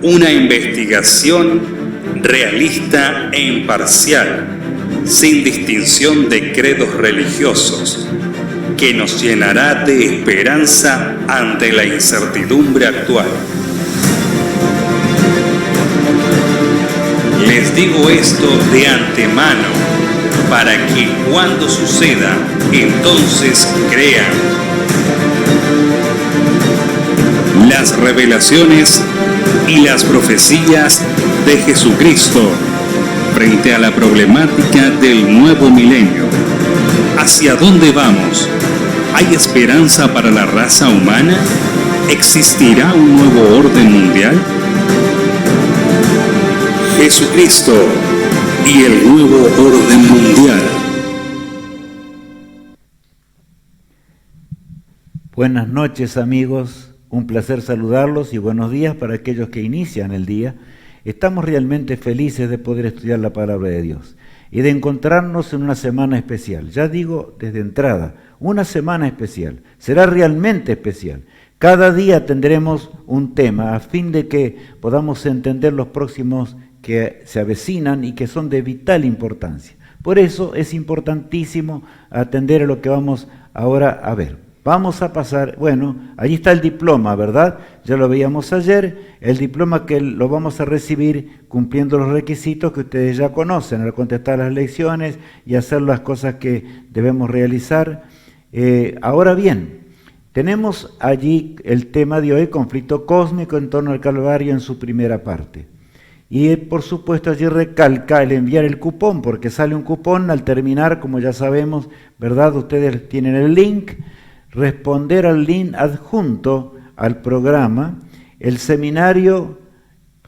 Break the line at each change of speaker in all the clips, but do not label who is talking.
Una investigación realista e imparcial, sin distinción de credos religiosos, que nos llenará de esperanza ante la incertidumbre actual. Les digo esto de antemano, para que cuando suceda, entonces crean. Las revelaciones y las profecías de Jesucristo frente a la problemática del nuevo milenio. ¿Hacia dónde vamos? ¿Hay esperanza para la raza humana? ¿Existirá un nuevo orden mundial? Jesucristo y el nuevo orden mundial.
Buenas noches, amigos. Un placer saludarlos y buenos días para aquellos que inician el día. Estamos realmente felices de poder estudiar la palabra de Dios y de encontrarnos en una semana especial. Ya digo desde entrada, una semana especial. Será realmente especial. Cada día tendremos un tema a fin de que podamos entender los próximos que se avecinan y que son de vital importancia. Por eso es importantísimo atender a lo que vamos ahora a ver. Vamos a pasar, bueno, allí está el diploma, ¿verdad? Ya lo veíamos ayer, el diploma que lo vamos a recibir cumpliendo los requisitos que ustedes ya conocen, al contestar las lecciones y hacer las cosas que debemos realizar. Ahora bien, tenemos allí el tema de hoy, conflicto cósmico en torno al Calvario en su primera parte. Y por supuesto allí recalca el enviar el cupón, porque sale un cupón al terminar, como ya sabemos, ¿verdad? Ustedes tienen el link. Responder al link adjunto al programa. El seminario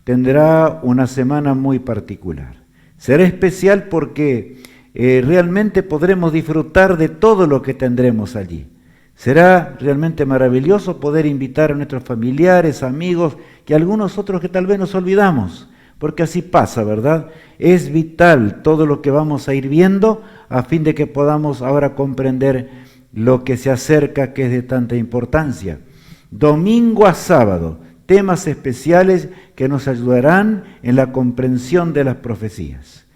tendrá una semana muy particular. Será especial porque realmente podremos disfrutar de todo lo que tendremos allí. Será realmente maravilloso poder invitar a nuestros familiares, amigos y a algunos otros que tal vez nos olvidamos, porque así pasa, ¿verdad? Es vital todo lo que vamos a ir viendo a fin de que podamos ahora comprender lo que se acerca, que es de tanta importancia. Domingo a sábado, temas especiales que nos ayudarán en la comprensión de las profecías.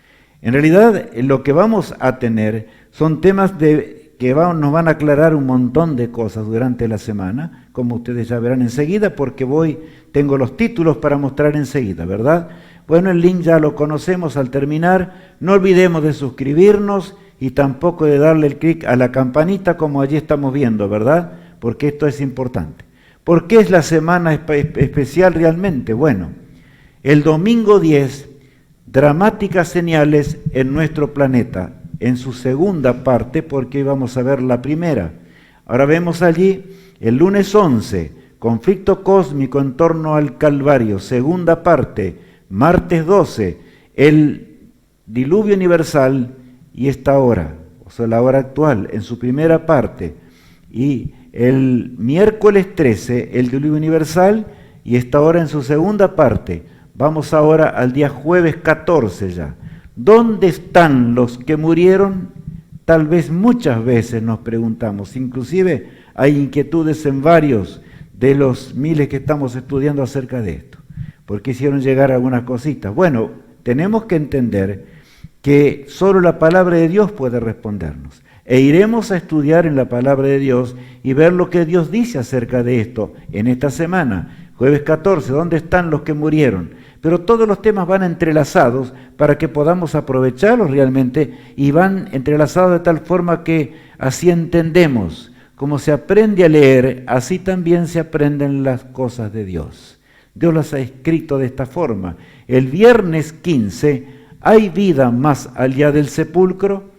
En realidad, lo que vamos a tener son temas que nos van a aclarar un montón de cosas durante la semana, como ustedes ya verán enseguida, porque tengo los títulos para mostrar enseguida, ¿verdad? Bueno, el link ya lo conocemos al terminar. No olvidemos de suscribirnos y tampoco de darle el clic a la campanita como allí estamos viendo, ¿verdad? Porque esto es importante. ¿Por qué es la semana especial realmente? Bueno, el domingo 10, dramáticas señales en nuestro planeta, en su segunda parte, porque hoy vamos a ver la primera. Ahora vemos allí el lunes 11, conflicto cósmico en torno al Calvario, segunda parte. Martes 12, el diluvio universal y esta hora, o sea, la hora actual, en su primera parte. Y el miércoles 13, el diluvio universal y esta hora en su segunda parte. Vamos ahora al día jueves 14 ya. ¿Dónde están los que murieron? Tal vez muchas veces nos preguntamos, inclusive hay inquietudes en varios de los miles que estamos estudiando acerca de esto. ¿Por qué hicieron llegar algunas cositas? Bueno, tenemos que entender que solo la palabra de Dios puede respondernos. E iremos a estudiar en la palabra de Dios y ver lo que Dios dice acerca de esto en esta semana. Jueves 14, ¿dónde están los que murieron? Pero todos los temas van entrelazados para que podamos aprovecharlos realmente y van entrelazados de tal forma que así entendemos. Como se aprende a leer, así también se aprenden las cosas de Dios. Dios las ha escrito de esta forma. El viernes 15, ¿hay vida más allá del sepulcro?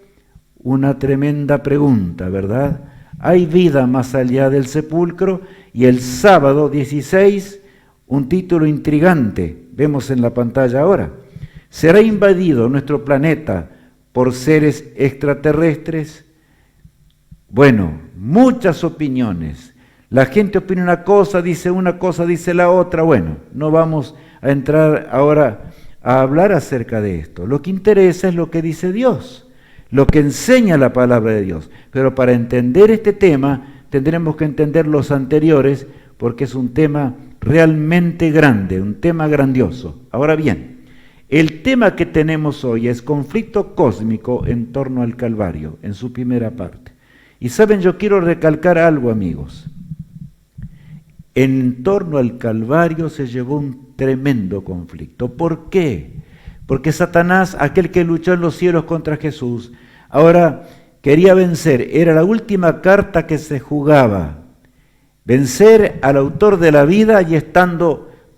Una tremenda pregunta, ¿verdad? ¿Hay vida más allá del sepulcro? Y el sábado 16, un título intrigante, vemos en la pantalla ahora. ¿Será invadido nuestro planeta por seres extraterrestres? Bueno, muchas opiniones. La gente opina una cosa, dice la otra. Bueno, no vamos a entrar ahora a hablar acerca de esto. Lo que interesa es lo que dice Dios, lo que enseña la palabra de Dios. Pero para entender este tema tendremos que entender los anteriores, porque es un tema realmente grande, un tema grandioso. Ahora bien, el tema que tenemos hoy es conflicto cósmico en torno al Calvario, en su primera parte. Y saben, yo quiero recalcar algo, amigos. En torno al Calvario se llevó un tremendo conflicto. ¿Por qué? Porque Satanás, aquel que luchó en los cielos contra Jesús, ahora quería vencer. Era la última carta que se jugaba. Vencer al autor de la vida y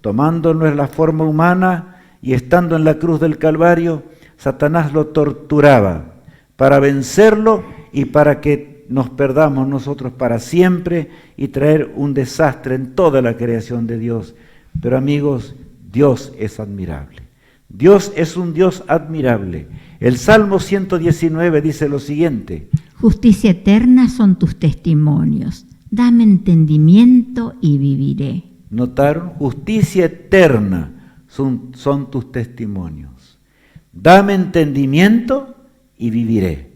tomándonos la forma humana y estando en la cruz del Calvario, Satanás lo torturaba para vencerlo y para que nos perdamos nosotros para siempre y traer un desastre en toda la creación de Dios. Pero amigos, Dios es admirable. Dios es un Dios admirable. El Salmo 119 dice lo siguiente:
Justicia eterna son tus testimonios. Dame entendimiento y viviré.
¿Notaron? Justicia eterna son tus testimonios. Dame entendimiento y viviré.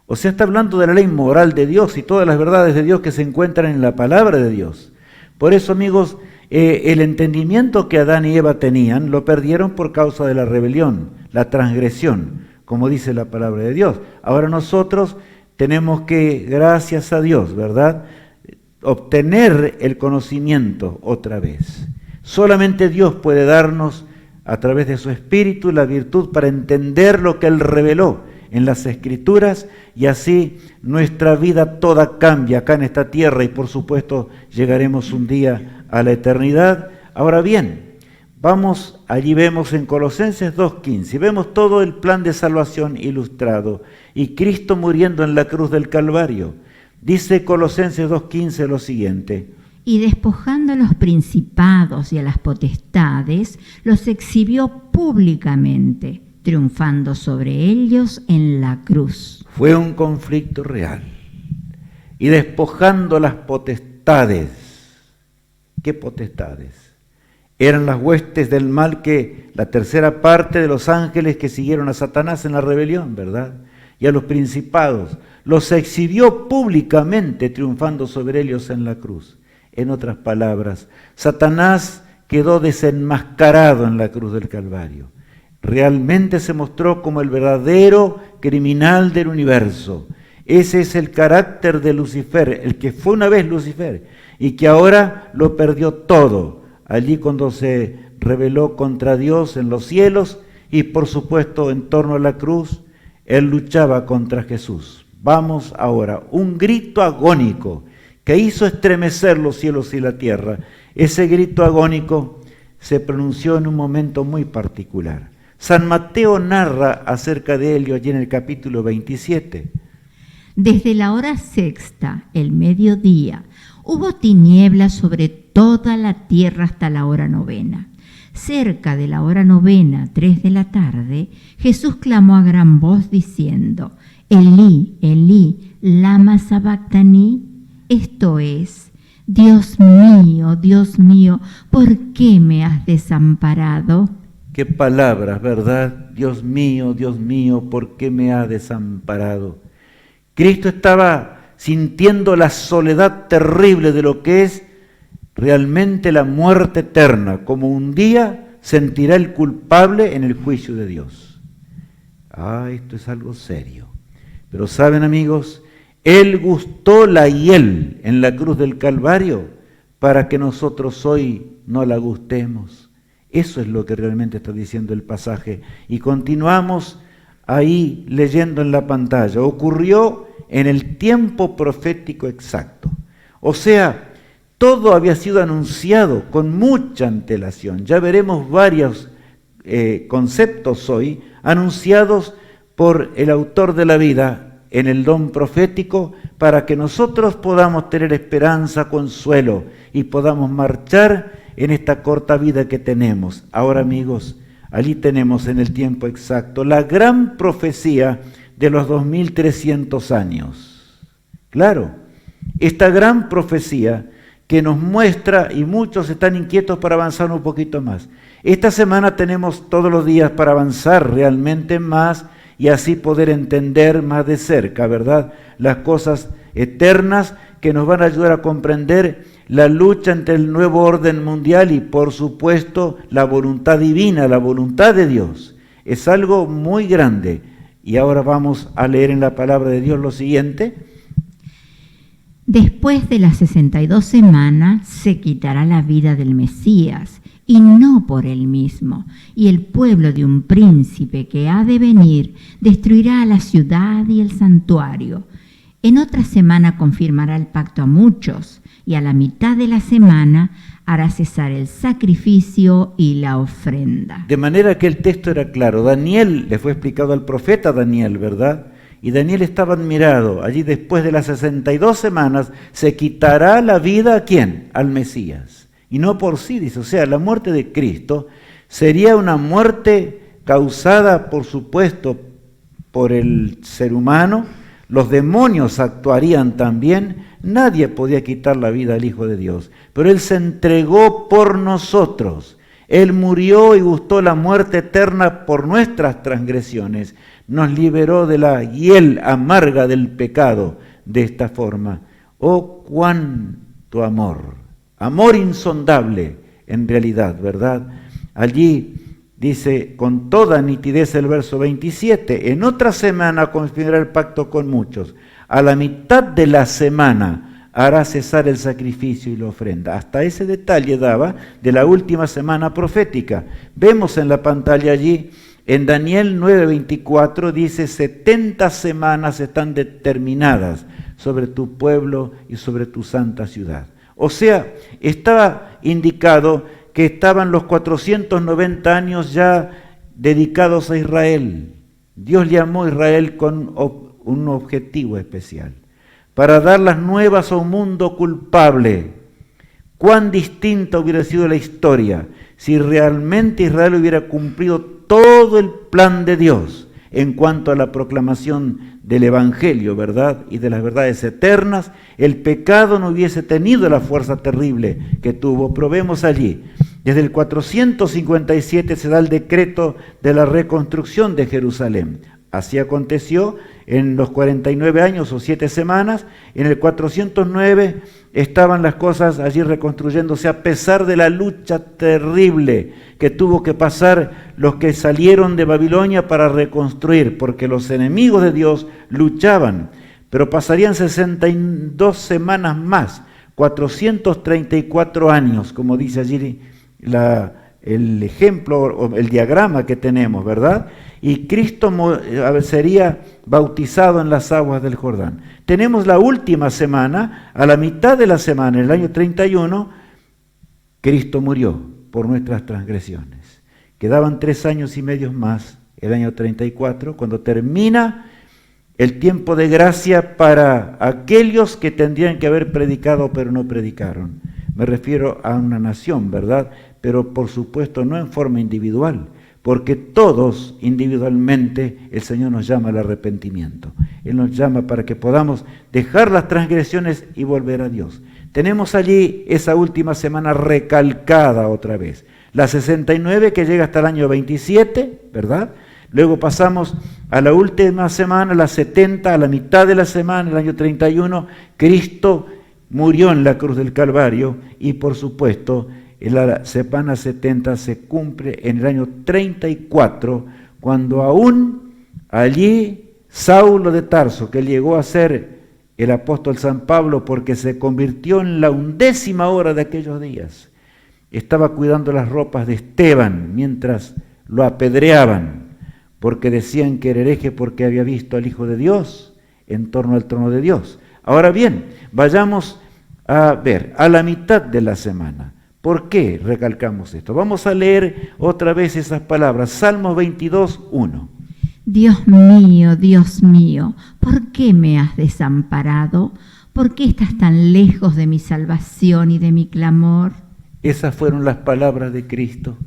O sea, está hablando de la ley moral de Dios y todas las verdades de Dios que se encuentran en la palabra de Dios. Por eso, amigos, el entendimiento que Adán y Eva tenían lo perdieron por causa de la rebelión, la transgresión, como dice la palabra de Dios. Ahora nosotros tenemos que, gracias a Dios, ¿verdad?, obtener el conocimiento otra vez. Solamente Dios puede darnos, a través de su Espíritu, la virtud para entender lo que Él reveló en las Escrituras, y así nuestra vida toda cambia acá en esta tierra y por supuesto llegaremos un día a la eternidad. Ahora bien, allí vemos en Colosenses 2:15, vemos todo el plan de salvación ilustrado y Cristo muriendo en la cruz del Calvario. Dice Colosenses 2:15 lo siguiente:
y despojando a los principados y a las potestades, los exhibió públicamente, triunfando sobre ellos en la cruz.
Fue un conflicto real. Y despojando las potestades. ¿Qué potestades? Eran las huestes del mal, que la tercera parte de los ángeles que siguieron a Satanás en la rebelión, ¿verdad? Y a los principados. Los exhibió públicamente, triunfando sobre ellos en la cruz. En otras palabras, Satanás quedó desenmascarado en la cruz del Calvario. Realmente se mostró como el verdadero criminal del universo. Ese es el carácter de Lucifer, el que fue una vez Lucifer y que ahora lo perdió todo, allí cuando se rebeló contra Dios en los cielos y por supuesto en torno a la cruz, él luchaba contra Jesús. Vamos ahora, un grito agónico que hizo estremecer los cielos y la tierra. Ese grito agónico se pronunció en un momento muy particular. San Mateo narra acerca de ello allí en el capítulo 27.
Desde la hora sexta, el mediodía, hubo tinieblas sobre toda la tierra hasta la hora novena. Cerca de la hora novena, 3 de la tarde, Jesús clamó a gran voz diciendo: Elí, Elí, lama sabactani. Esto es: Dios mío, ¿por qué me has desamparado?
Qué palabras, ¿verdad? Dios mío, ¿por qué me has desamparado? Cristo estaba sintiendo la soledad terrible de lo que es realmente la muerte eterna, como un día sentirá el culpable en el juicio de Dios. Esto es algo serio. Pero saben, amigos, Él gustó la hiel en la cruz del Calvario para que nosotros hoy no la gustemos. Eso es lo que realmente está diciendo el pasaje. Y continuamos ahí leyendo en la pantalla. Ocurrió en el tiempo profético exacto. O sea, todo había sido anunciado con mucha antelación. Ya veremos varios conceptos hoy anunciados por el autor de la vida en el don profético para que nosotros podamos tener esperanza, consuelo y podamos marchar en esta corta vida que tenemos. Ahora, amigos, allí tenemos en el tiempo exacto la gran profecía de los 2300 años. Claro, esta gran profecía que nos muestra, y muchos están inquietos para avanzar un poquito más. Esta semana tenemos todos los días para avanzar realmente más y así poder entender más de cerca, ¿verdad?, las cosas eternas que nos van a ayudar a comprender la lucha entre el nuevo orden mundial y, por supuesto, la voluntad divina, la voluntad de Dios. Es algo muy grande. Y ahora vamos a leer en la palabra de Dios lo siguiente.
Después de las 62 semanas se quitará la vida del Mesías, y no por él mismo, y el pueblo de un príncipe que ha de venir destruirá a la ciudad y el santuario. En otra semana confirmará el pacto a muchos, y a la mitad de la semana hará cesar el sacrificio y la ofrenda.
De manera que el texto era claro. Daniel, le fue explicado al profeta Daniel, ¿verdad? Y Daniel estaba admirado. Allí después de las 62 semanas se quitará la vida, ¿a quién? Al Mesías. Y no por sí, dice. O sea, la muerte de Cristo sería una muerte causada, por supuesto, por el ser humano. Los demonios actuarían también. Nadie podía quitar la vida al Hijo de Dios. Pero Él se entregó por nosotros. Él murió y gustó la muerte eterna por nuestras transgresiones. Nos liberó de la hiel amarga del pecado de esta forma. ¡Oh, cuánto amor! Amor insondable en realidad, ¿verdad? Allí dice con toda nitidez el verso 27, en otra semana confirmará el pacto con muchos. A la mitad de la semana hará cesar el sacrificio y la ofrenda. Hasta ese detalle daba de la última semana profética. Vemos en la pantalla allí, en Daniel 9:24 dice, 70 semanas están determinadas sobre tu pueblo y sobre tu santa ciudad. O sea, estaba indicado que estaban los 490 años ya dedicados a Israel. Dios llamó a Israel con un objetivo especial, para dar las nuevas a un mundo culpable. Cuán distinta hubiera sido la historia si realmente Israel hubiera cumplido todo el plan de Dios en cuanto a la proclamación del Evangelio, ¿verdad? Y de las verdades eternas. El pecado no hubiese tenido la fuerza terrible que tuvo. Probemos allí. Desde el 457 se da el decreto de la reconstrucción de Jerusalén. Así aconteció en los 49 años o 7 semanas. En el 409 estaban las cosas allí reconstruyéndose a pesar de la lucha terrible que tuvo que pasar los que salieron de Babilonia para reconstruir, porque los enemigos de Dios luchaban. Pero pasarían 62 semanas más, 434 años, como dice allí el ejemplo o el diagrama que tenemos, ¿verdad? Y Cristo sería bautizado en las aguas del Jordán. Tenemos la última semana, a la mitad de la semana, en el año 31, Cristo murió por nuestras transgresiones. Quedaban 3 años y medio más, el año 34, cuando termina el tiempo de gracia para aquellos que tendrían que haber predicado pero no predicaron. Me refiero a una nación, ¿verdad? Pero por supuesto no en forma individual, porque todos individualmente el Señor nos llama al arrepentimiento. Él nos llama para que podamos dejar las transgresiones y volver a Dios. Tenemos allí esa última semana recalcada otra vez. La 69 que llega hasta el año 27, ¿verdad? Luego pasamos a la última semana, la 70, a la mitad de la semana, el año 31, Cristo murió en la cruz del Calvario y por supuesto la semana 70 se cumple en el año 34, cuando aún allí Saulo de Tarso, que llegó a ser el apóstol San Pablo porque se convirtió en la 11ª hora de aquellos días, estaba cuidando las ropas de Esteban mientras lo apedreaban, porque decían que era hereje porque había visto al Hijo de Dios en torno al trono de Dios. Ahora bien, vayamos a ver, a la mitad de la semana. ¿Por qué recalcamos esto? Vamos a leer otra vez esas palabras. Salmos 22, 1.
Dios mío, ¿por qué me has desamparado? ¿Por qué estás tan lejos de mi salvación y de mi clamor?
Esas fueron las palabras de Cristo.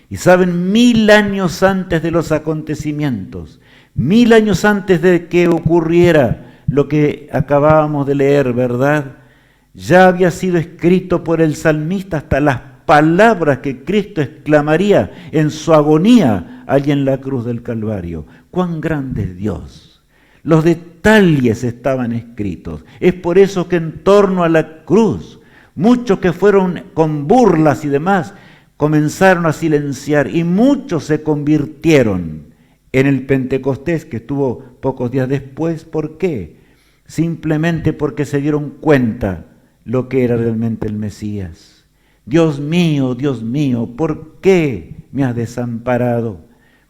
Y saben, 1000 años antes de los acontecimientos, 1000 años antes de que ocurriera lo que acabábamos de leer, ¿verdad? Ya había sido escrito por el salmista hasta las palabras que Cristo exclamaría en su agonía allí en la cruz del Calvario. ¡Cuán grande es Dios! Los detalles estaban escritos. Es por eso que en torno a la cruz, muchos que fueron con burlas y demás, comenzaron a silenciar y muchos se convirtieron en el Pentecostés que estuvo pocos días después. ¿Por qué? Simplemente porque se dieron cuenta lo que era realmente el Mesías. Dios mío, ¿por qué me has desamparado?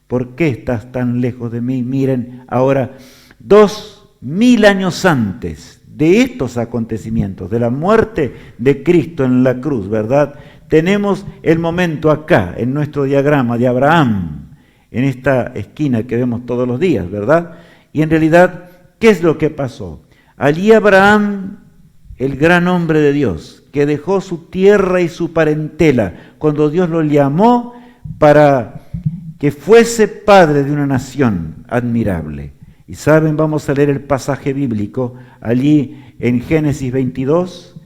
¿Por qué estás tan lejos de mí? Miren, ahora 2000 años antes de estos acontecimientos, de la muerte de Cristo en la cruz, ¿verdad? Tenemos el momento acá, en nuestro diagrama de Abraham, en esta esquina que vemos todos los días, ¿verdad? Y en realidad, ¿qué es lo que pasó? Allí Abraham, el gran hombre de Dios, que dejó su tierra y su parentela, cuando Dios lo llamó para que fuese padre de una nación admirable. Y saben, vamos a leer el pasaje bíblico allí en Génesis 22,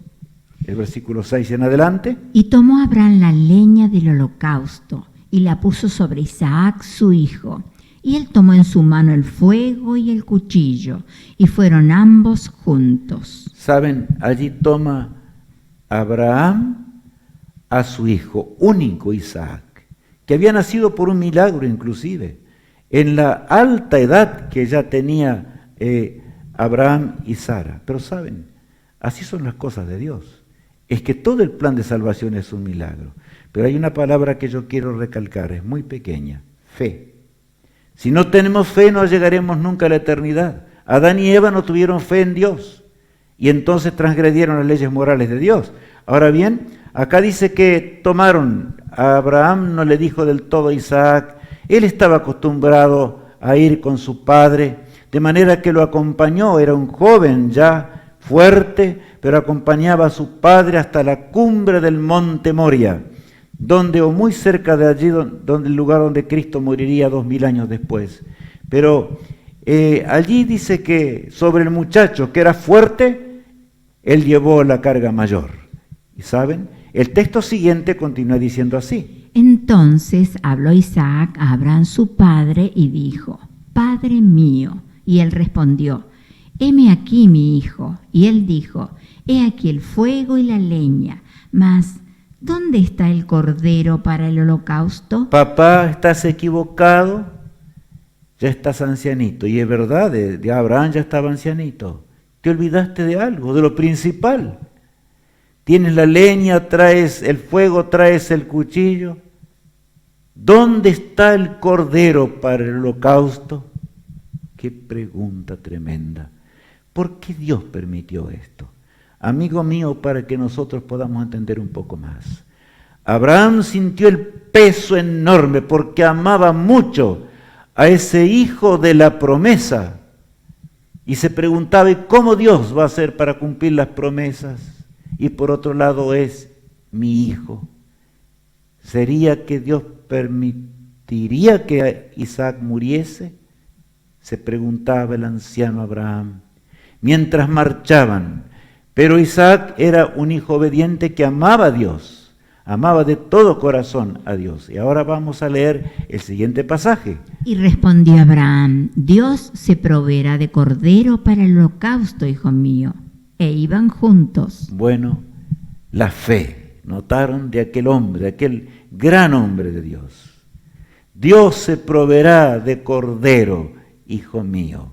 el versículo 6 en adelante.
Y tomó Abraham la leña del holocausto y la puso sobre Isaac su hijo. Y él tomó en su mano el fuego y el cuchillo, y fueron ambos juntos.
Saben, allí toma Abraham a su hijo único Isaac, que había nacido por un milagro inclusive, en la alta edad que ya tenía Abraham y Sara. Pero saben, así son las cosas de Dios. Es que todo el plan de salvación es un milagro. Pero hay una palabra que yo quiero recalcar, es muy pequeña: fe. Si no tenemos fe, no llegaremos nunca a la eternidad. Adán y Eva no tuvieron fe en Dios y entonces transgredieron las leyes morales de Dios. Ahora bien, acá dice que tomaron, a Abraham no le dijo del todo a Isaac, él estaba acostumbrado a ir con su padre, de manera que lo acompañó, era un joven ya fuerte, pero acompañaba a su padre hasta la cumbre del monte Moria, donde, o muy cerca de allí, donde el lugar donde Cristo moriría 2000 años después. Pero allí dice que sobre el muchacho que era fuerte, él llevó la carga mayor. Y saben, el texto siguiente continúa diciendo así.
Entonces habló Isaac a Abraham su padre y dijo: Padre mío. Y él respondió: Heme aquí mi hijo. Y él dijo: He aquí el fuego y la leña, mas ¿dónde está el cordero para el holocausto?
Papá, estás equivocado, ya estás ancianito. Y es verdad, de Abraham ya estaba ancianito. Te olvidaste de algo, de lo principal. Tienes la leña, traes el fuego, traes el cuchillo. ¿Dónde está el cordero para el holocausto? Qué pregunta tremenda. ¿Por qué Dios permitió esto? Amigo mío, para que nosotros podamos entender un poco más. Abraham sintió el peso enorme porque amaba mucho a ese hijo de la promesa y se preguntaba: ¿y cómo Dios va a hacer para cumplir las promesas? Y por otro lado es mi hijo. ¿Sería que Dios permitiría que Isaac muriese? Se preguntaba el anciano Abraham mientras marchaban. Pero Isaac era un hijo obediente que amaba a Dios, amaba de todo corazón a Dios. Y ahora vamos a leer el siguiente pasaje.
Y respondió Abraham: Dios se proveerá de cordero para el holocausto, hijo mío. E iban juntos.
Bueno, la fe, notaron, de aquel hombre, de aquel gran hombre de Dios. Dios se proveerá de cordero, hijo mío.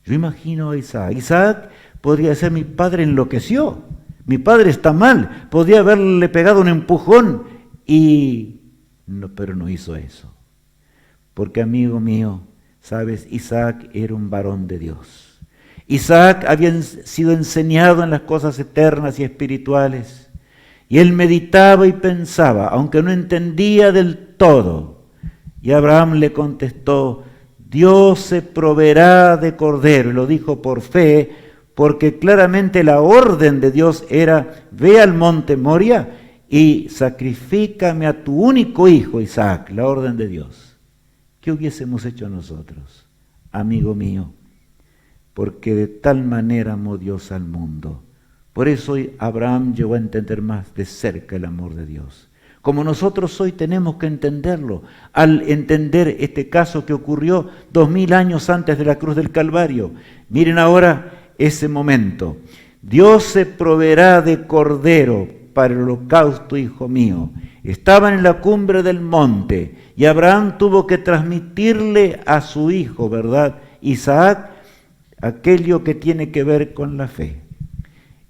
Yo imagino a Isaac. Isaac podría ser: mi padre enloqueció, mi padre está mal, podría haberle pegado un empujón pero no hizo eso. Porque, amigo mío, sabes, Isaac era un varón de Dios. Isaac había sido enseñado en las cosas eternas y espirituales, y él meditaba y pensaba, aunque no entendía del todo. Y Abraham le contestó: Dios se proveerá de cordero, y lo dijo por fe, porque claramente la orden de Dios era: ve al monte Moria y sacrifícame a tu único hijo Isaac, la orden de Dios. ¿Qué hubiésemos hecho nosotros, amigo mío? Porque de tal manera amó Dios al mundo. Por eso Abraham llegó a entender más de cerca el amor de Dios. como nosotros hoy tenemos que entenderlo, al entender este caso que ocurrió 2000 años antes de la cruz del Calvario. Miren ahora ese momento. Dios se proveerá de cordero para el holocausto, hijo mío. Estaban en la cumbre del monte y Abraham tuvo que transmitirle a su hijo, ¿verdad?, Isaac, aquello que tiene que ver con la fe.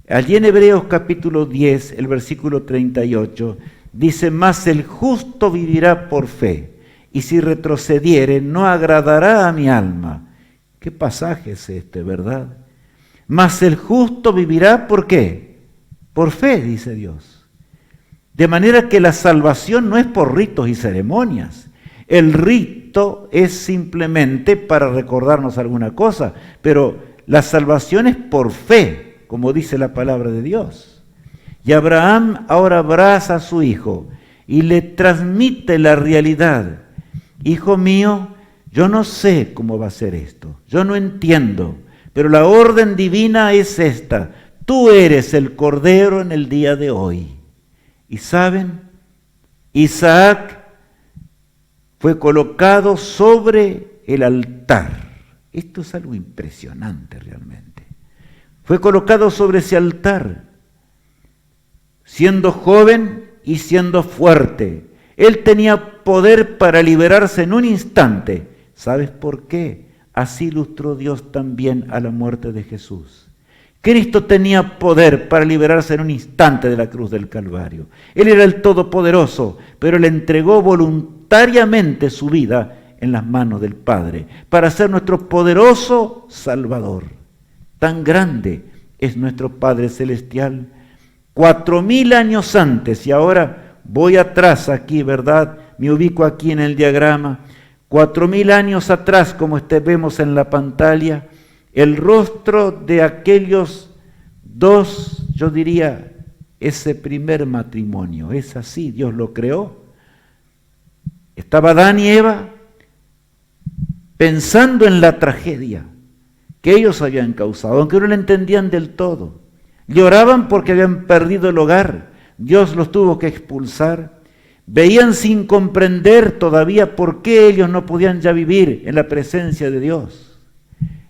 Allí en Hebreos capítulo 10, el versículo 38, dice: mas el justo vivirá por fe, y si retrocediere no agradará a mi alma. ¿Qué pasaje es este, verdad? Mas el justo vivirá, ¿por qué? Por fe, dice Dios. De manera que la salvación no es por ritos y ceremonias. El rito es simplemente para recordarnos alguna cosa, pero la salvación es por fe, como dice la palabra de Dios. Y Abraham ahora abraza a su hijo y le transmite la realidad. Hijo mío, yo no sé cómo va a ser esto, yo no entiendo, pero la orden divina es esta: tú eres el cordero en el día de hoy. Y saben, Isaac fue colocado sobre el altar. Esto es algo impresionante realmente. Fue colocado sobre ese altar, siendo joven y siendo fuerte. Él tenía poder para liberarse en un instante. ¿Sabes por qué? Así ilustró Dios también a la muerte de Jesús. Cristo tenía poder para liberarse en un instante de la cruz del Calvario. Él era el Todopoderoso, pero le entregó voluntariamente su vida en las manos del Padre para ser nuestro poderoso Salvador. Tan grande es nuestro Padre Celestial. 4000 años antes, y ahora voy atrás aquí, ¿verdad? Me ubico aquí en el diagrama. 4000 años atrás, como vemos en la pantalla, el rostro de aquellos dos, yo diría, ese primer matrimonio. Es así, Dios lo creó. Estaba Adán y Eva pensando en la tragedia que ellos habían causado, aunque no la entendían del todo. Lloraban porque habían perdido el hogar. Dios los tuvo que expulsar. Veían sin comprender todavía por qué ellos no podían ya vivir en la presencia de Dios.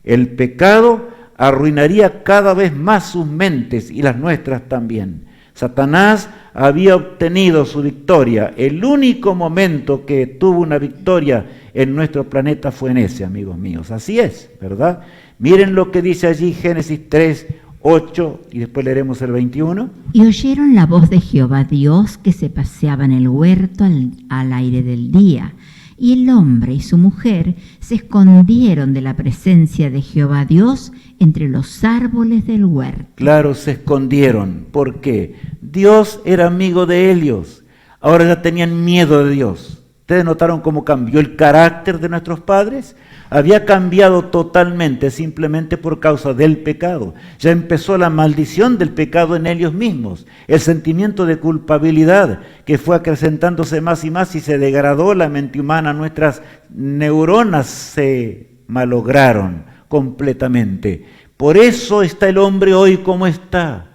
El pecado arruinaría cada vez más sus mentes y las nuestras también. Satanás había obtenido su victoria. El único momento que tuvo una victoria en nuestro planeta fue en ese, amigos míos. Así es, ¿verdad? Miren lo que dice allí Génesis 3, 8, y después leeremos el 21.
Y oyeron la voz de Jehová Dios que se paseaba en el huerto al aire del día. Y el hombre y su mujer se escondieron de la presencia de Jehová Dios entre los árboles del huerto.
Claro, se escondieron. ¿Por qué? Dios era amigo de ellos. Ahora ya tenían miedo de Dios. ¿Ustedes notaron cómo cambió el carácter de nuestros padres? Había cambiado totalmente simplemente por causa del pecado. Ya empezó la maldición del pecado en ellos mismos. El sentimiento de culpabilidad que fue acrecentándose más y más y se degradó la mente humana. Nuestras neuronas se malograron completamente. Por eso está el hombre hoy como está.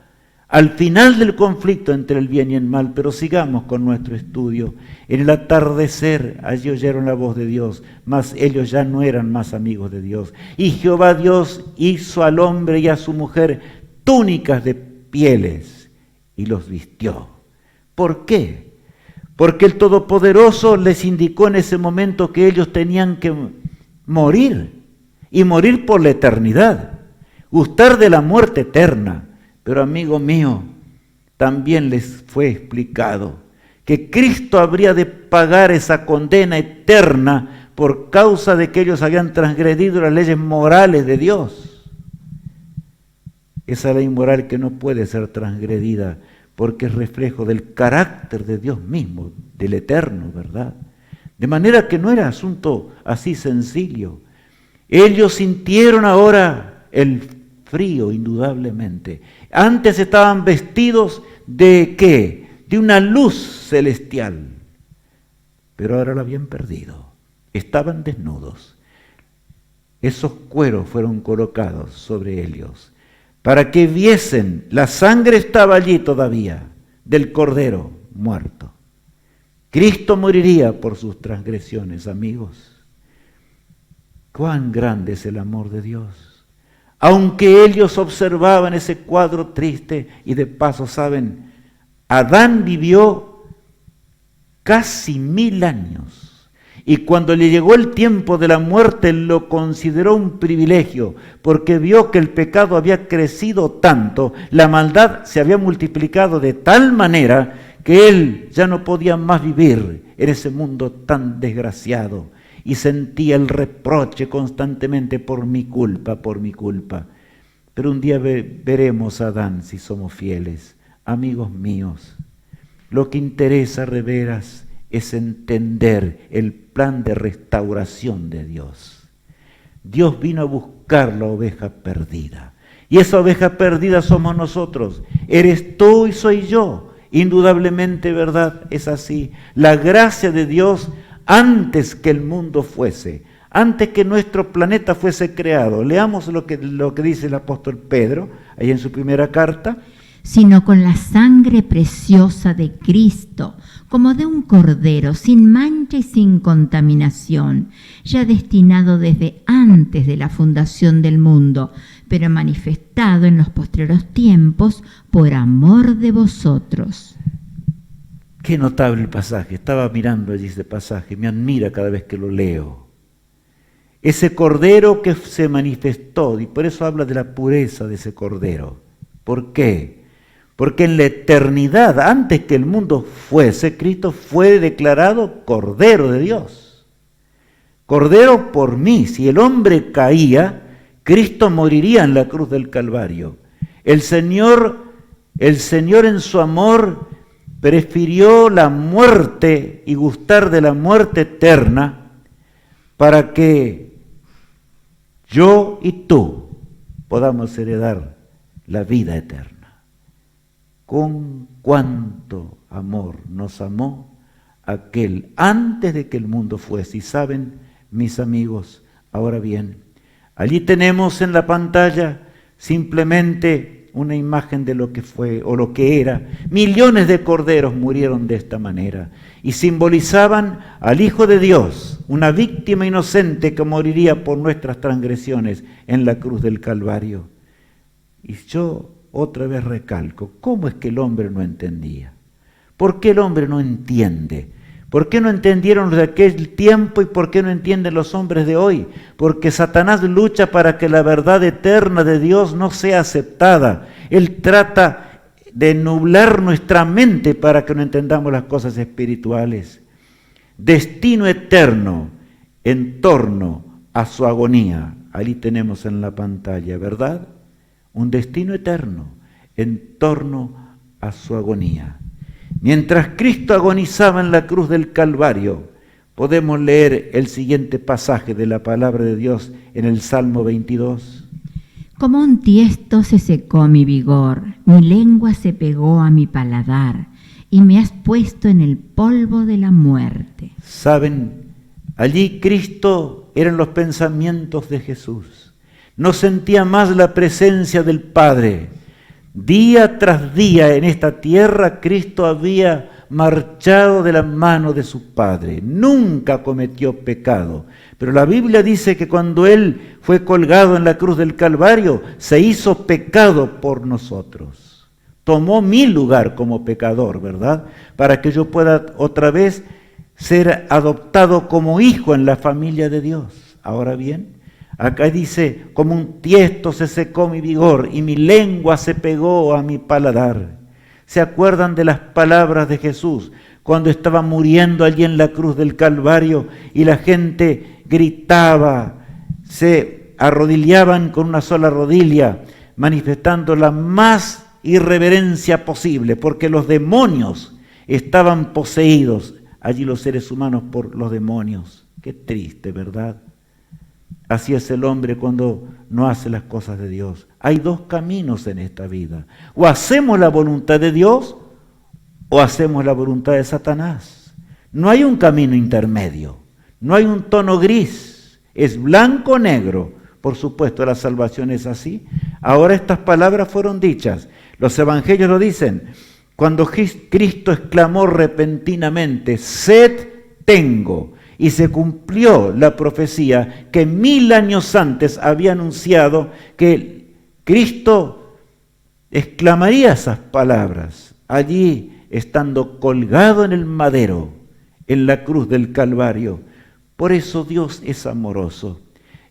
Al final del conflicto entre el bien y el mal, pero sigamos con nuestro estudio. En el atardecer, allí oyeron la voz de Dios, mas ellos ya no eran más amigos de Dios. Y Jehová Dios hizo al hombre y a su mujer túnicas de pieles y los vistió. ¿Por qué? Porque el Todopoderoso les indicó en ese momento que ellos tenían que morir, y morir por la eternidad, gustar de la muerte eterna. Pero amigo mío, también les fue explicado que Cristo habría de pagar esa condena eterna por causa de que ellos habían transgredido las leyes morales de Dios. Esa ley moral que no puede ser transgredida porque es reflejo del carácter de Dios mismo, del eterno, ¿verdad? De manera que no era asunto así sencillo. Ellos sintieron ahora el frío, indudablemente. Antes estaban vestidos de ¿qué? De una luz celestial. Pero ahora la habían perdido. Estaban desnudos. Esos cueros fueron colocados sobre ellos para que viesen, la sangre estaba allí todavía, del cordero muerto. Cristo moriría por sus transgresiones, amigos. Cuán grande es el amor de Dios. Aunque ellos observaban ese cuadro triste, y de paso saben, Adán vivió casi 1000 años. Y cuando le llegó el tiempo de la muerte, lo consideró un privilegio, porque vio que el pecado había crecido tanto, la maldad se había multiplicado de tal manera que él ya no podía más vivir en ese mundo tan desgraciado. Y sentía el reproche constantemente por mi culpa, por mi culpa. Pero un día veremos a Adán si somos fieles. Amigos míos, lo que interesa, reveras, es entender el plan de restauración de Dios. Dios vino a buscar la oveja perdida. Y esa oveja perdida somos nosotros. Eres tú y soy yo. Indudablemente, ¿verdad? Es así. La gracia de Dios antes que el mundo fuese, antes que nuestro planeta fuese creado. Leamos lo que dice el apóstol Pedro, ahí en su primera carta.
Sino con la sangre preciosa de Cristo, como de un cordero, sin mancha y sin contaminación, ya destinado desde antes de la fundación del mundo, pero manifestado en los postreros tiempos por amor de vosotros.
Qué notable el pasaje. Estaba mirando allí ese pasaje, me admira cada vez que lo leo. Ese cordero que se manifestó, y por eso habla de la pureza de ese cordero. ¿Por qué? Porque en la eternidad, antes que el mundo fuese, Cristo fue declarado Cordero de Dios. Cordero por mí. Si el hombre caía, Cristo moriría en la cruz del Calvario. El Señor en su amor prefirió la muerte y gustar de la muerte eterna para que yo y tú podamos heredar la vida eterna. Con cuánto amor nos amó aquel antes de que el mundo fuese. Y saben, mis amigos, ahora bien, allí tenemos en la pantalla simplemente una imagen de lo que fue o lo que era. Millones de corderos murieron de esta manera y simbolizaban al Hijo de Dios, una víctima inocente que moriría por nuestras transgresiones en la cruz del Calvario. Y yo otra vez recalco, ¿cómo es que el hombre no entendía? ¿Por qué el hombre no entiende? ¿Por qué no entendieron los de aquel tiempo y por qué no entienden los hombres de hoy? Porque Satanás lucha para que la verdad eterna de Dios no sea aceptada. Él trata de nublar nuestra mente para que no entendamos las cosas espirituales. Destino eterno en torno a su agonía. Ahí tenemos en la pantalla, ¿verdad? Un destino eterno en torno a su agonía. Mientras Cristo agonizaba en la cruz del Calvario, podemos leer el siguiente pasaje de la palabra de Dios en el Salmo 22.
Como un tiesto se secó mi vigor, mi lengua se pegó a mi paladar, y me has puesto en el polvo de la muerte.
Saben, allí Cristo eran los pensamientos de Jesús. No sentía más la presencia del Padre. Día tras día en esta tierra Cristo había marchado de la mano de su Padre. Nunca cometió pecado. Pero la Biblia dice que cuando Él fue colgado en la cruz del Calvario, se hizo pecado por nosotros. Tomó mi lugar como pecador, ¿verdad? Para que yo pueda otra vez ser adoptado como hijo en la familia de Dios. Ahora bien, acá dice, como un tiesto se secó mi vigor y mi lengua se pegó a mi paladar. ¿Se acuerdan de las palabras de Jesús cuando estaba muriendo allí en la cruz del Calvario y la gente gritaba, se arrodillaban con una sola rodilla, manifestando la más irreverencia posible, porque los demonios estaban poseídos, allí los seres humanos, por los demonios? Qué triste, ¿verdad? Así es el hombre cuando no hace las cosas de Dios. Hay dos caminos en esta vida. O hacemos la voluntad de Dios o hacemos la voluntad de Satanás. No hay un camino intermedio. No hay un tono gris. Es blanco o negro. Por supuesto, la salvación es así. Ahora estas palabras fueron dichas. Los evangelios lo dicen. cuando Cristo exclamó repentinamente, sed tengo, y se cumplió la profecía que 1000 años antes había anunciado que Cristo exclamaría esas palabras, allí estando colgado en el madero, en la cruz del Calvario. Por eso Dios es amoroso.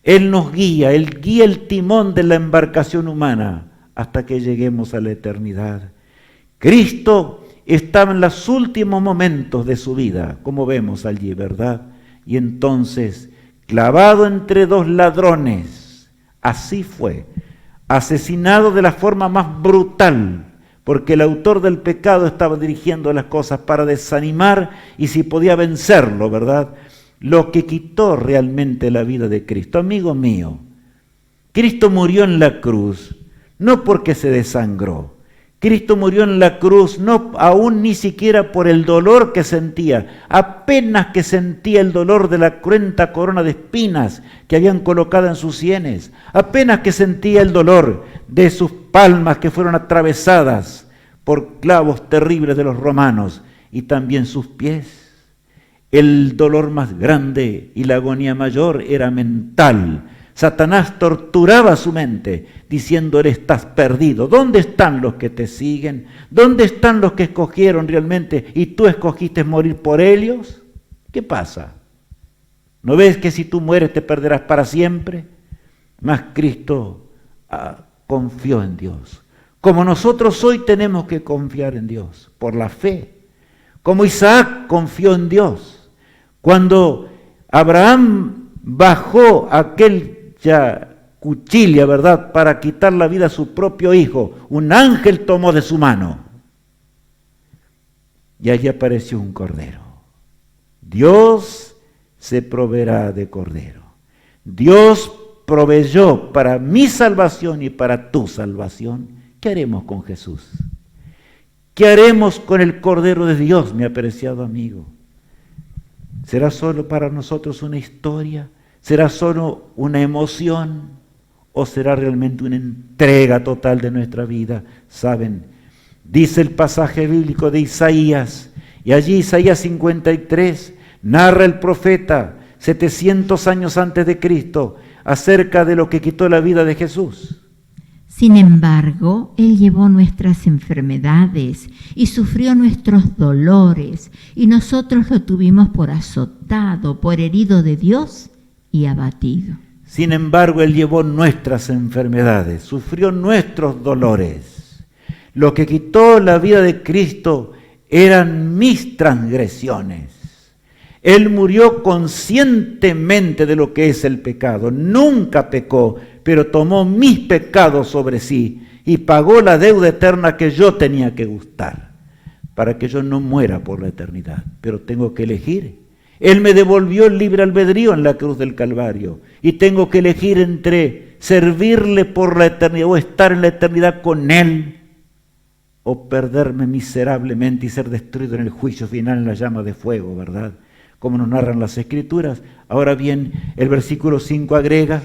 Él nos guía, Él guía el timón de la embarcación humana hasta que lleguemos a la eternidad. Cristo estaba en los últimos momentos de su vida, como vemos allí, ¿verdad? Y entonces, clavado entre dos ladrones, así fue, asesinado de la forma más brutal, porque el autor del pecado estaba dirigiendo las cosas para desanimar y si podía vencerlo, ¿verdad? Lo que quitó realmente la vida de Cristo. Amigo mío, Cristo murió en la cruz, no porque se desangró. Cristo murió en la cruz, no aún ni siquiera por el dolor que sentía, apenas que sentía el dolor de la cruenta corona de espinas que habían colocado en sus sienes, apenas que sentía el dolor de sus palmas que fueron atravesadas por clavos terribles de los romanos y también sus pies. El dolor más grande y la agonía mayor era mental. Satanás torturaba su mente diciendo, estás perdido. ¿Dónde están los que te siguen? ¿Dónde están los que escogieron realmente y tú escogiste morir por ellos? ¿Qué pasa? ¿No ves que si tú mueres te perderás para siempre? Mas Cristo confió en Dios. Como nosotros hoy tenemos que confiar en Dios por la fe. Como Isaac confió en Dios. Cuando Abraham bajó aquella cuchilla, ¿verdad?, para quitar la vida a su propio hijo, un ángel tomó de su mano y allí apareció un cordero. Dios se proveerá de cordero. Dios proveyó para mi salvación y para tu salvación. ¿Qué haremos con Jesús? ¿Qué haremos con el Cordero de Dios, mi apreciado amigo? ¿Será solo para nosotros una historia? ¿Será solo una emoción? ¿O será realmente una entrega total de nuestra vida? ¿Saben? Dice el pasaje bíblico de Isaías, y allí Isaías 53 narra el profeta 700 años antes de Cristo acerca de lo que quitó la vida de Jesús.
Sin embargo, Él llevó nuestras enfermedades y sufrió nuestros dolores, y nosotros lo tuvimos por azotado, por herido de Dios y abatido.
Sin embargo, Él llevó nuestras enfermedades, sufrió nuestros dolores. Lo que quitó la vida de Cristo eran mis transgresiones. Él murió conscientemente de lo que es el pecado. Nunca pecó, pero tomó mis pecados sobre sí y pagó la deuda eterna que yo tenía que gustar, para que yo no muera por la eternidad. Pero tengo que elegir. Él me devolvió el libre albedrío en la cruz del Calvario y tengo que elegir entre servirle por la eternidad o estar en la eternidad con Él o perderme miserablemente y ser destruido en el juicio final en la llama de fuego, ¿verdad? Como nos narran las Escrituras. Ahora bien, el versículo 5 agrega: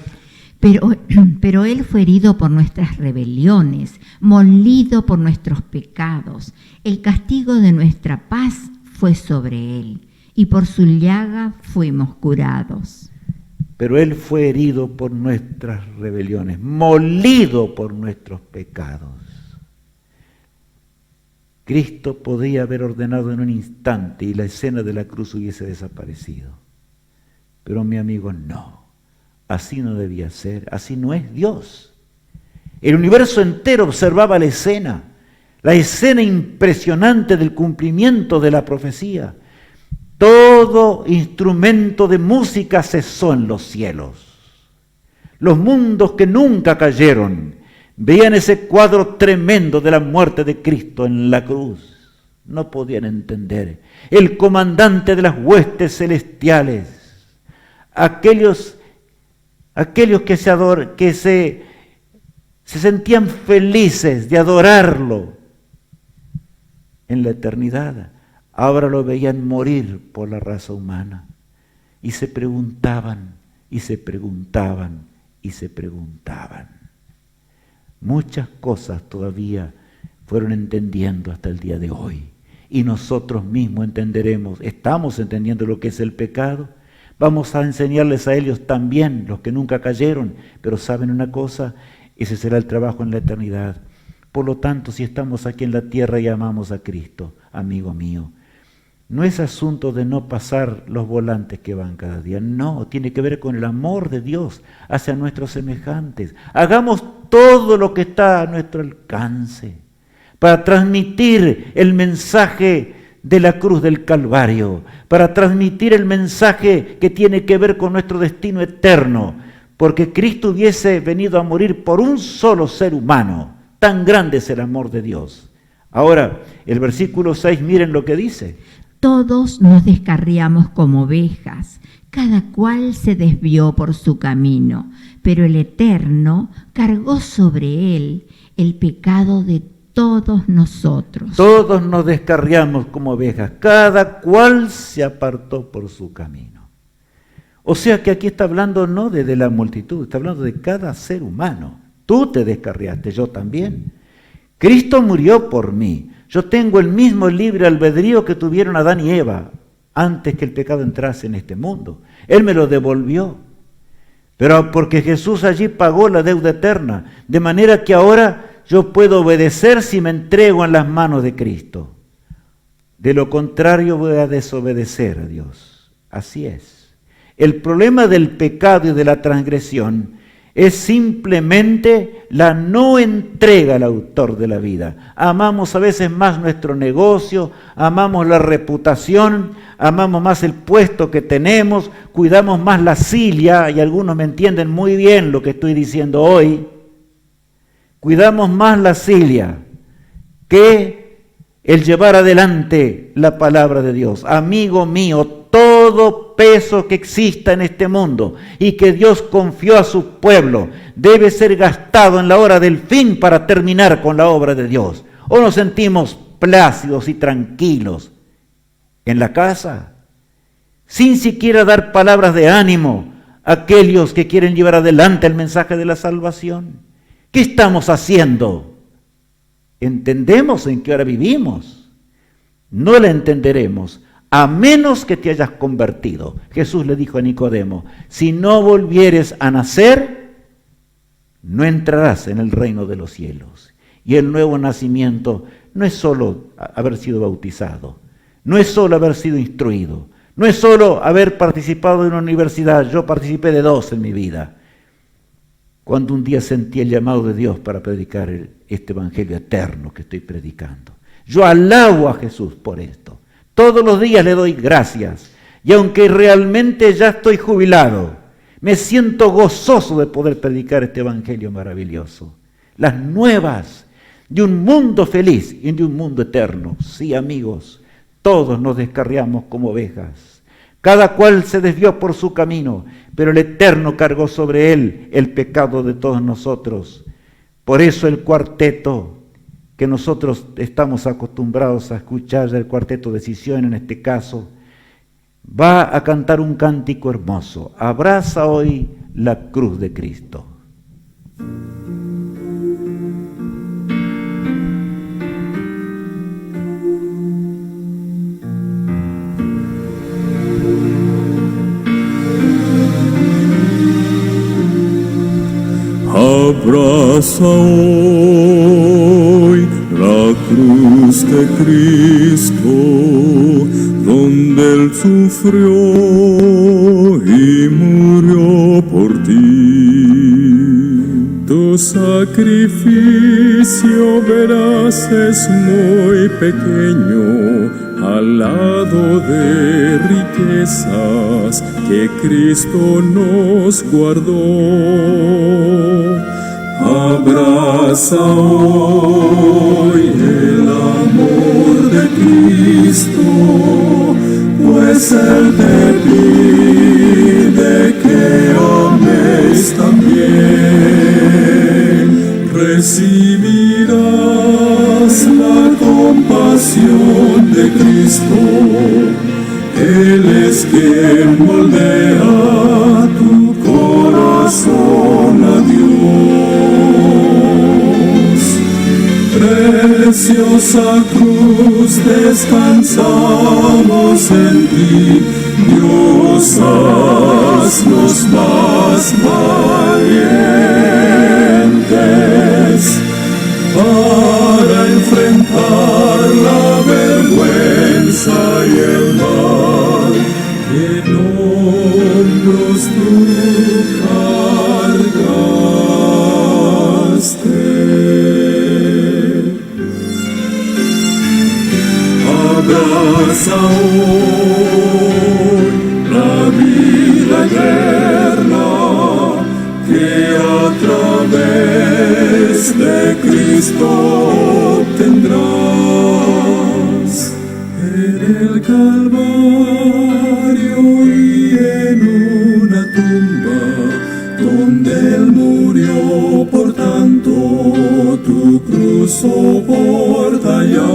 Pero Él fue herido por nuestras rebeliones, molido por nuestros pecados. El castigo de nuestra paz fue sobre Él, y por su llaga fuimos curados.
Pero Él fue herido por nuestras rebeliones, molido por nuestros pecados. Cristo podía haber ordenado en un instante y la escena de la cruz hubiese desaparecido. Pero mi amigo, no. Así no debía ser, así no es Dios. El universo entero observaba la escena impresionante del cumplimiento de la profecía. Todo instrumento de música cesó en los cielos. Los mundos que nunca cayeron veían ese cuadro tremendo de la muerte de Cristo en la cruz. No podían entender. El comandante de las huestes celestiales, aquellos que se sentían felices de adorarlo en la eternidad, ahora lo veían morir por la raza humana. Y se preguntaban, y se preguntaban, y se preguntaban. Muchas cosas todavía fueron entendiendo hasta el día de hoy. Y nosotros mismos entenderemos, estamos entendiendo lo que es el pecado. Vamos a enseñarles a ellos también, los que nunca cayeron, pero saben una cosa, ese será el trabajo en la eternidad. Por lo tanto, si estamos aquí en la tierra y amamos a Cristo, amigo mío, no es asunto de no pasar los volantes que van cada día, no, tiene que ver con el amor de Dios hacia nuestros semejantes. Hagamos todo lo que está a nuestro alcance para transmitir el mensaje de la cruz del Calvario, para transmitir el mensaje que tiene que ver con nuestro destino eterno, porque Cristo hubiese venido a morir por un solo ser humano. Tan grande es el amor de Dios. Ahora, el versículo 6, miren lo que dice.
Todos nos descarriamos como ovejas, cada cual se desvió por su camino, pero el Eterno cargó sobre él el pecado de todos nosotros.
Todos nos descarriamos como ovejas, cada cual se apartó por su camino. O sea que aquí está hablando no de la multitud, está hablando de cada ser humano. Tú te descarriaste, yo también. Cristo murió por mí. Yo tengo el mismo libre albedrío que tuvieron Adán y Eva antes que el pecado entrase en este mundo. Él me lo devolvió. Pero porque Jesús allí pagó la deuda eterna, de manera que ahora yo puedo obedecer si me entrego en las manos de Cristo. De lo contrario voy a desobedecer a Dios. Así es. El problema del pecado y de la transgresión es simplemente la no entrega al autor de la vida. Amamos a veces más nuestro negocio, amamos la reputación, amamos más el puesto que tenemos, cuidamos más la silla, y algunos me entienden muy bien lo que estoy diciendo hoy. Cuidamos más la silla que el llevar adelante la palabra de Dios. Amigo mío, todo peso que exista en este mundo y que Dios confió a su pueblo debe ser gastado en la hora del fin para terminar con la obra de Dios. ¿O nos sentimos plácidos y tranquilos en la casa, sin siquiera dar palabras de ánimo a aquellos que quieren llevar adelante el mensaje de la salvación? ¿Qué estamos haciendo? ¿Entendemos en qué hora vivimos? No la entenderemos a menos que te hayas convertido. Jesús le dijo a Nicodemo, si no volvieres a nacer, no entrarás en el reino de los cielos. Y el nuevo nacimiento no es solo haber sido bautizado, no es solo haber sido instruido, no es solo haber participado en una universidad. Yo participé de 2 en mi vida. Cuando un día sentí el llamado de Dios para predicar este evangelio eterno que estoy predicando. Yo alabo a Jesús por esto. Todos los días le doy gracias. Y aunque realmente ya estoy jubilado, me siento gozoso de poder predicar este evangelio maravilloso. Las nuevas de un mundo feliz y de un mundo eterno. Sí, amigos, todos nos descarriamos como ovejas. Cada cual se desvió por su camino, pero el Eterno cargó sobre él el pecado de todos nosotros. Por eso el cuarteto que nosotros estamos acostumbrados a escuchar, el cuarteto de Sion en este caso, va a cantar un cántico hermoso. Abraza hoy la cruz de Cristo.
Abraza hoy la cruz de Cristo, donde Él sufrió y murió por ti. Tu sacrificio verás es muy pequeño al lado de riquezas que Cristo nos guardó. Abraza hoy el amor de Cristo, pues Él te pide que ames también. Recibirás la compasión de Cristo, Él es quien moldea tu corazón a Dios. preciosa cruz descansamos en ti, Dios, haznos más valientes para enfrentar la vergüenza y el mal que en hombros tú cargaste. Abraza hoy la vida eterna que a través de Cristo obtendrás en el Calvario y en una tumba donde Él murió, por tanto tu cruz soporta ya.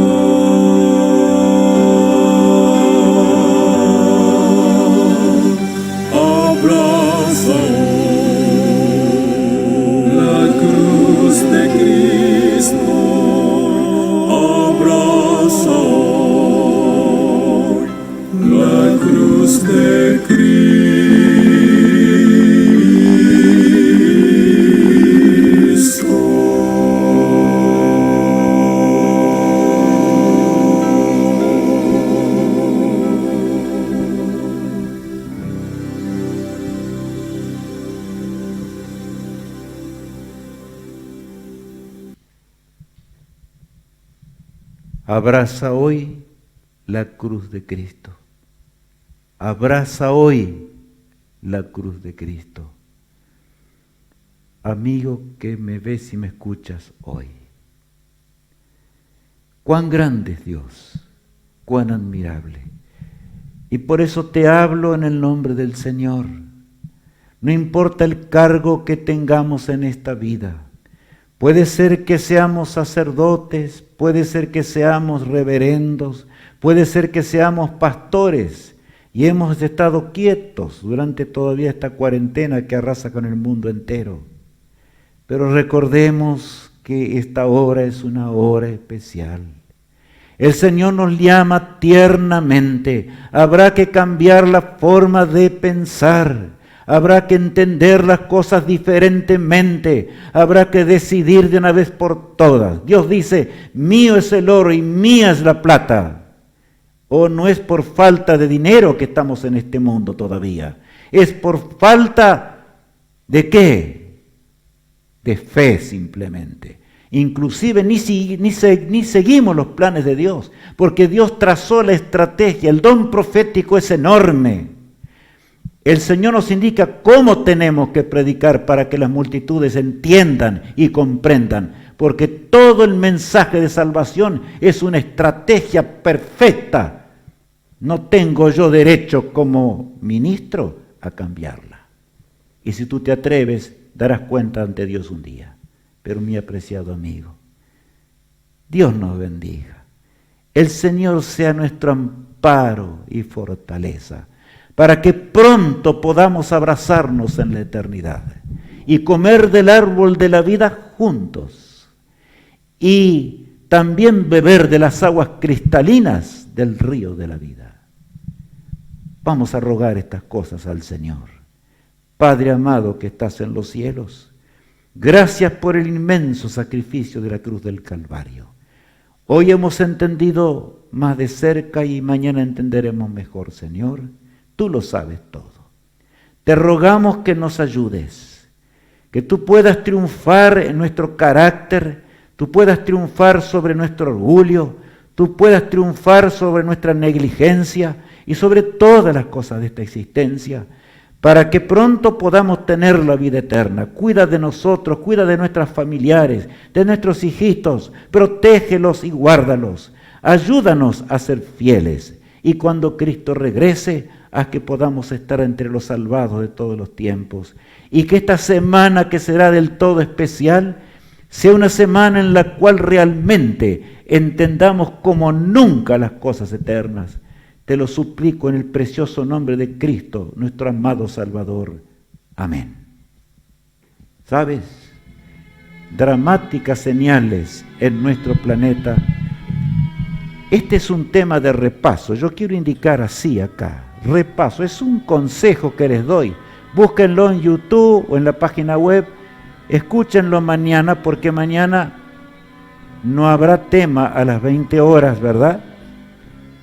Abraza hoy la cruz de Cristo. Abraza hoy la cruz de Cristo. Amigo que me ves y me escuchas hoy. Cuán grande es Dios, cuán admirable. Y por eso te hablo en el nombre del Señor. No importa el cargo que tengamos en esta vida. Puede ser que seamos sacerdotes, puede ser que seamos reverendos, puede ser que seamos pastores y hemos estado quietos durante todavía esta cuarentena que arrasa con el mundo entero. Pero recordemos que esta hora es una hora especial. El Señor nos llama tiernamente. Habrá que cambiar la forma de pensar. Habrá que entender las cosas diferentemente. Habrá que decidir de una vez por todas. Dios dice, mío es el oro y mía es la plata. O no es por falta de dinero que estamos en este mundo todavía. Es por falta de ¿qué? De fe simplemente. Inclusive ni seguimos los planes de Dios. Porque Dios trazó la estrategia. El don profético es enorme. El Señor nos indica cómo tenemos que predicar para que las multitudes entiendan y comprendan, porque todo el mensaje de salvación es una estrategia perfecta. No tengo yo derecho como ministro a cambiarla. Y si tú te atreves, darás cuenta ante Dios un día. Pero mi apreciado amigo, Dios nos bendiga. El Señor sea nuestro amparo y fortaleza, para que pronto podamos abrazarnos en la eternidad y comer del árbol de la vida juntos y también beber de las aguas cristalinas del río de la vida. Vamos a rogar estas cosas al Señor. Padre amado que estás en los cielos, gracias por el inmenso sacrificio de la cruz del Calvario. Hoy hemos entendido más de cerca y mañana entenderemos mejor, Señor. Tú lo sabes todo. Te rogamos que nos ayudes, que tú puedas triunfar en nuestro carácter, tú puedas triunfar sobre nuestro orgullo, tú puedas triunfar sobre nuestra negligencia y sobre todas las cosas de esta existencia, para que pronto podamos tener la vida eterna. Cuida de nosotros, cuida de nuestros familiares, de nuestros hijitos, protégelos y guárdalos. Ayúdanos a ser fieles y cuando Cristo regrese, haz que podamos estar entre los salvados de todos los tiempos y que esta semana que será del todo especial sea una semana en la cual realmente entendamos como nunca las cosas eternas. Te lo suplico en el precioso nombre de Cristo, nuestro amado Salvador. Amén. ¿Sabes? dramáticas señales en nuestro planeta. Este es un tema de repaso. Yo quiero indicar así acá, repaso. Es un consejo que les doy. Búsquenlo en YouTube o en la página web. Escúchenlo mañana, porque mañana no habrá tema a las 20 horas, ¿verdad?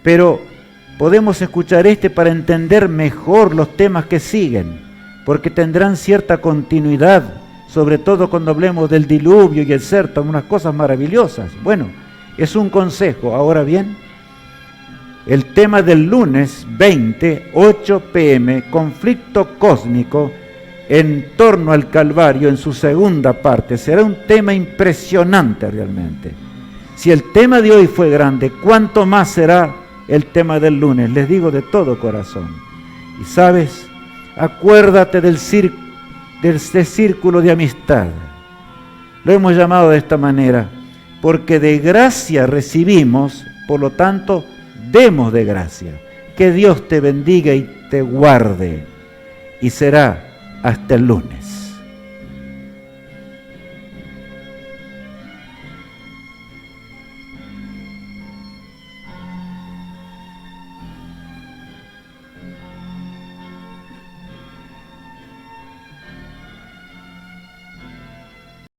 Pero podemos escuchar para entender mejor los temas que siguen, porque tendrán cierta continuidad, sobre todo cuando hablemos del diluvio y etcétera, unas cosas maravillosas. Bueno, es un consejo. Ahora bien, el tema del lunes 20, 8 p.m., conflicto cósmico en torno al Calvario, en su segunda parte, será un tema impresionante realmente. Si el tema de hoy fue grande, ¿cuánto más será el tema del lunes? Les digo de todo corazón. Y sabes, acuérdate del círculo de amistad. Lo hemos llamado de esta manera, porque de gracia recibimos, por lo tanto, demos de gracia. Que Dios te bendiga y te guarde. Y será hasta el lunes.